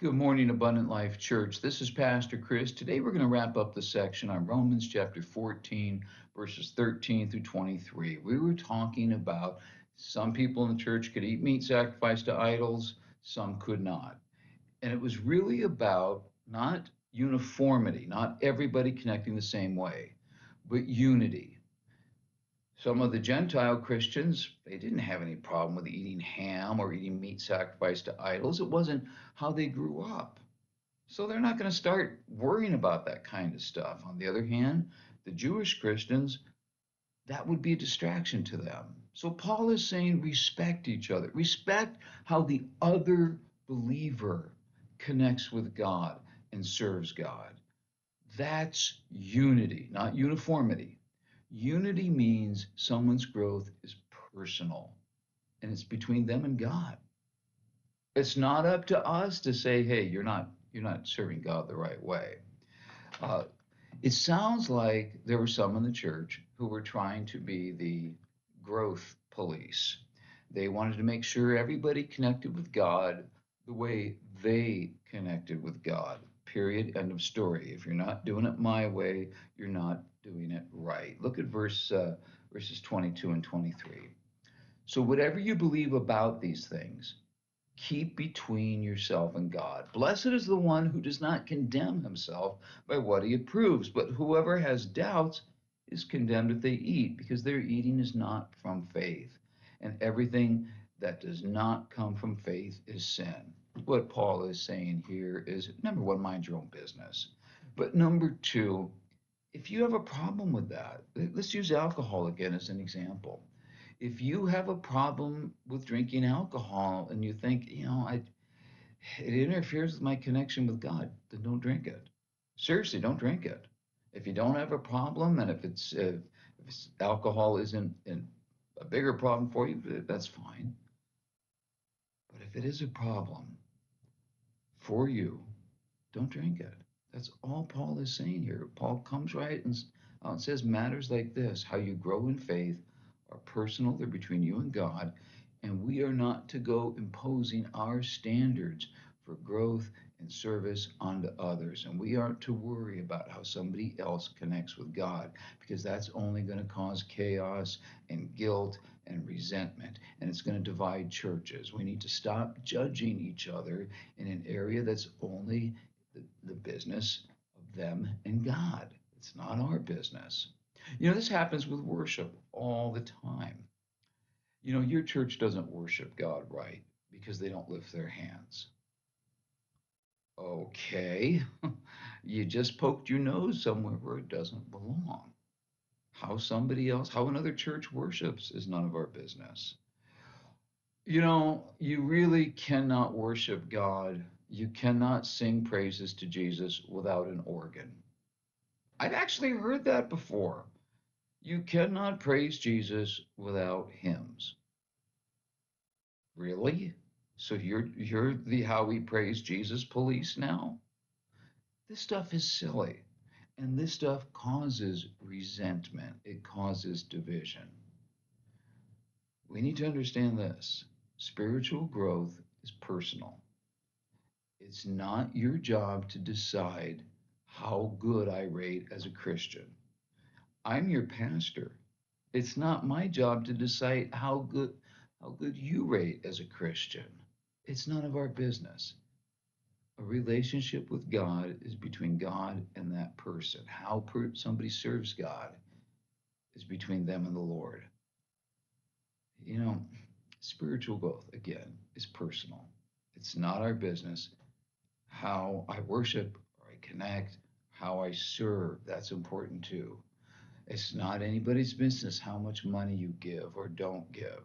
Good morning, Abundant Life Church. This is Pastor Chris. Today we're going to wrap up the section on Romans chapter 14, verses 13 through 23. We were talking about some people in the church could eat meat sacrificed to idols, some could not. And it was really about not uniformity, not everybody connecting the same way, but unity. Some of the Gentile Christians, they didn't have any problem with eating ham or eating meat sacrificed to idols. It wasn't how they grew up. So they're not going to start worrying about that kind of stuff. On the other hand, the Jewish Christians, that would be a distraction to them. So Paul is saying respect each other, respect how the other believer connects with God and serves God. That's unity, not uniformity. Unity means someone's growth is personal and it's between them and God. It's not up to us to say, hey, you're not serving God the right way. Uh, it sounds like there were some in the church who were trying to be the growth police. They wanted to make sure everybody connected with God the way they connected with God. Period. End of story. If you're not doing it my way, you're not doing it right. Look at verses 22 and 23. So whatever you believe about these things, keep between yourself and God. Blessed is the one who does not condemn himself by what he approves, but whoever has doubts is condemned if they eat, because their eating is not from faith. And everything that does not come from faith is sin. What Paul is saying here is number one, mind your own business. But number two, if you have a problem with that, let's use alcohol again as an example. If you have a problem with drinking alcohol and you think, it interferes with my connection with God, then don't drink it. Seriously, don't drink it. If you don't have a problem, and if alcohol isn't a bigger problem for you, that's fine. But if it is a problem for you, don't drink it. That's all Paul is saying here. Paul comes right and says matters like this, how you grow in faith, are personal, they're between you and God, and we are not to go imposing our standards for growth and service onto others. And we aren't to worry about how somebody else connects with God, because that's only going to cause chaos and guilt and resentment, and it's going to divide churches. We need to stop judging each other in an area that's only the business of them and God. It's not our business. This happens with worship all the time. Your church doesn't worship God right because they don't lift their hands. Okay, you just poked your nose somewhere where it doesn't belong. How another church worships is none of our business. You really cannot worship God. You cannot sing praises to Jesus without an organ. I've actually heard that before. You cannot praise Jesus without hymns. Really? So you're the how we praise Jesus police now? This stuff is silly. And this stuff causes resentment. It causes division. We need to understand this. Spiritual growth is personal. It's not your job to decide how good I rate as a Christian. I'm your pastor. It's not my job to decide how good you rate as a Christian. It's none of our business. A relationship with God is between God and that person. How somebody serves God is between them and the Lord. You know, Spiritual growth, again, is personal. It's not our business. How I worship or I connect, how I serve, that's important too. It's not anybody's business how much money you give or don't give.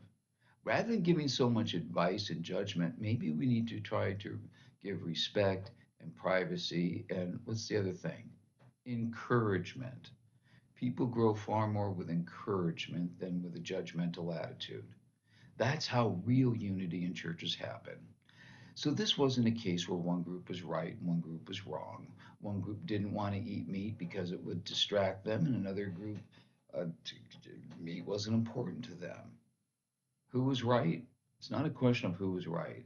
Rather than giving so much advice and judgment, maybe we need to try to give respect and privacy. And what's the other thing? Encouragement. People grow far more with encouragement than with a judgmental attitude. That's how real unity in churches happen. So this wasn't a case where one group was right and one group was wrong. One group didn't want to eat meat because it would distract them, and another group, meat wasn't important to them. Who was right? It's not a question of who was right.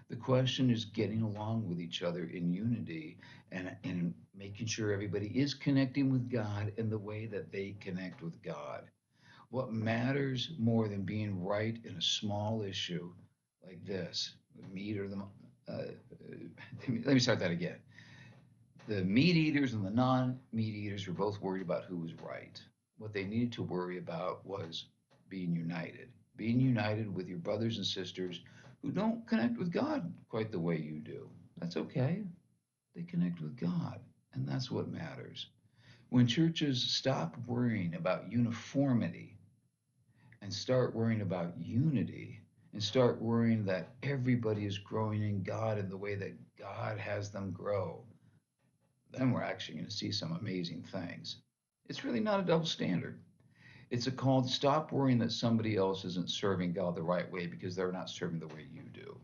The question is getting along with each other in unity and making sure everybody is connecting with God in the way that they connect with God. What matters more than being right in a small issue like this, the meat or the, let me start that again. The meat eaters and the non-meat eaters were both worried about who was right. What they needed to worry about was being united with your brothers and sisters who don't connect with God quite the way you do. That's okay. They connect with God, and that's what matters. When churches stop worrying about uniformity and start worrying about unity and start worrying that everybody is growing in God in the way that God has them grow, then we're actually going to see some amazing things. It's really not a double standard. It's a call to stop worrying that somebody else isn't serving God the right way because they're not serving the way you do.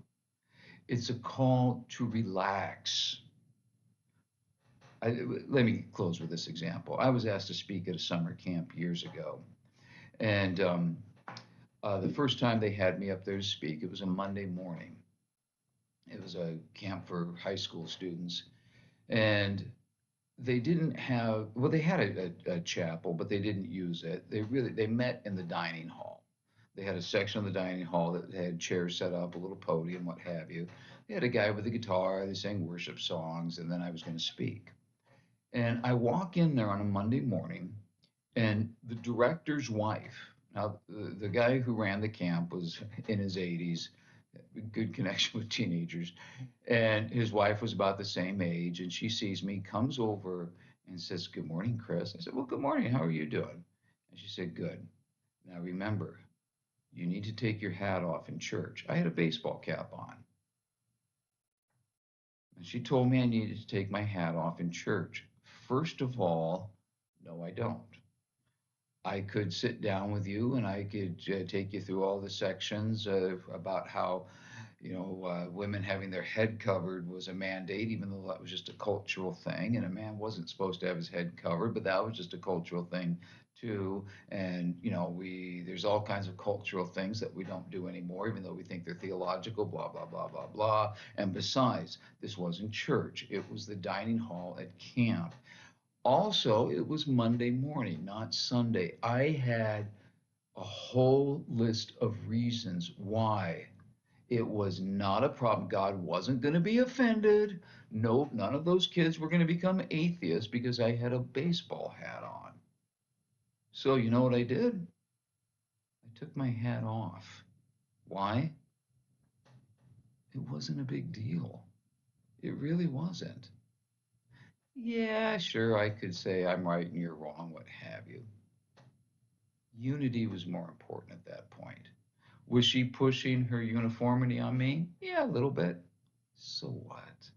It's a call to relax. I, Let me close with this example. I was asked to speak at a summer camp years ago, and the first time they had me up there to speak, it was a Monday morning. It was a camp for high school students, and they didn't have, well, they had a chapel, but they didn't use it. They met in the dining hall. They had a section of the dining hall that had chairs set up, a little podium, what have you. They had a guy with a guitar. They sang worship songs, and then I was going to speak. And I walk in there on a Monday morning, and the director's wife, now the guy who ran the camp was in his 80s, good connection with teenagers, and his wife was about the same age, and she sees me, comes over and says, "Good morning, Chris." I said, "Well, good morning. How are you doing?" And she said, "Good. Now remember, you need to take your hat off in church." I had a baseball cap on. And she told me I needed to take my hat off in church. First of all, no, I don't. I could sit down with you and I could take you through all the sections about how, women having their head covered was a mandate, even though that was just a cultural thing, and a man wasn't supposed to have his head covered, but that was just a cultural thing too. And there's all kinds of cultural things that we don't do anymore, even though we think they're theological, blah blah blah blah blah. And besides, this wasn't church; it was the dining hall at camp. Also, it was Monday morning, not Sunday. I had a whole list of reasons why it was not a problem. God wasn't going to be offended. No, none of those kids were going to become atheists because I had a baseball hat on. So, you know what I did? I took my hat off. Why? It wasn't a big deal. It really wasn't. Yeah, sure, I could say I'm right and you're wrong, what have you. Unity was more important at that point. Was she pushing her uniformity on me? Yeah, a little bit. So what?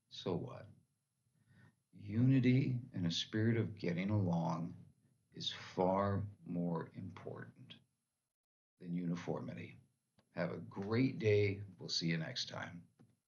So what? Unity and a spirit of getting along is far more important than uniformity. Have a great day. We'll see you next time.